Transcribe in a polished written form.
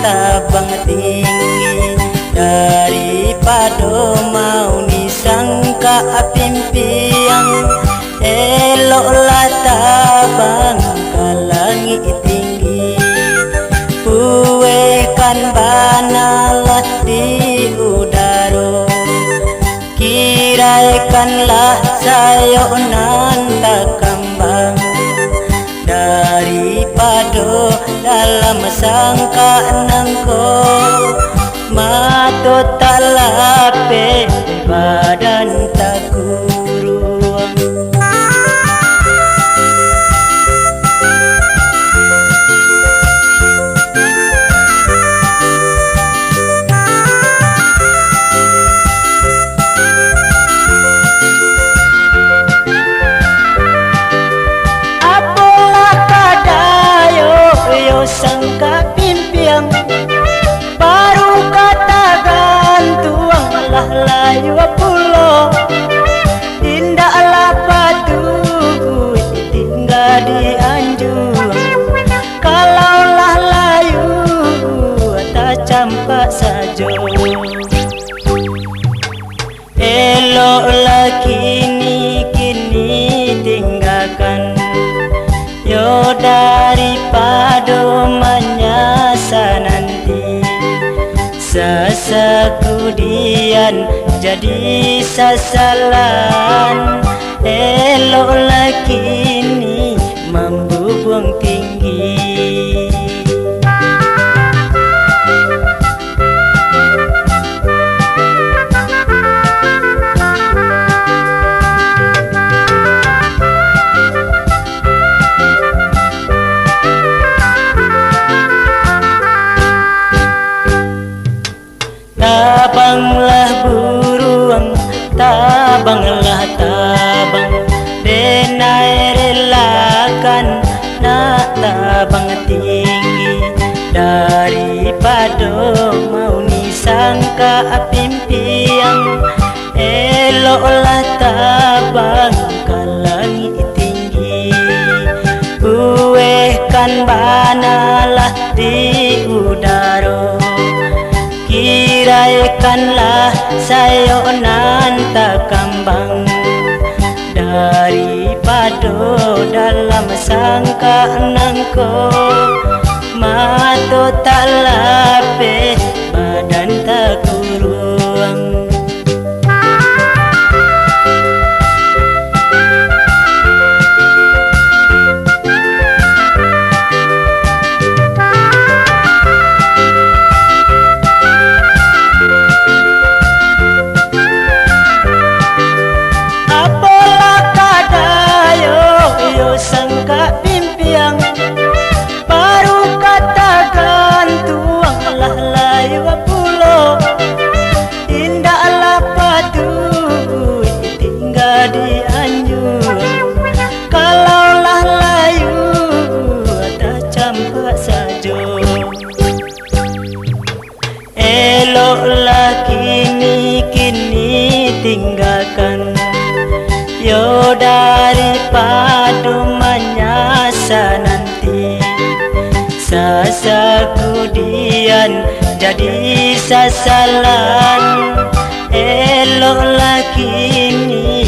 tabang tinggi, daripada mau disangka pimpiang. Eloklah tabang ke langit tinggi, puekan banalah di udara, kiraikanlah sayo nan tak kembang. Daripada dalam sangka nangko, mata tak lape, badan tak kuruang. Sangka pimpiang baru katakan tuang malah layu pulau, indahlah patuh tinggal di anjung. Kalaulah layu tak campak saja, eloklah kini tinggalkan yo daripada menyasa nanti. Sesakudian jadi sasalan, eloklah kini membubung tinggi. Tabanglah buruang, tabanglah tabang, denai relakan nak tabang tinggi, daripada mau disangka pimpiang. Eloklah tabang ke langit tinggi, puekan banalah di udara, kiraikanlah sayo nan tak kembang. Daripada dalam sangka nangko, mata tak lape, badan tak kuruang. Sangka pimpiang baru katakan tuang malah layu pulau, indahlah patuh tinggal di anjung. Kalaulah layu tak campak saja, eloklah kini tinggalkan yo daripada menyasa nanti. Sesakudian jadi sasalan, eloklah kini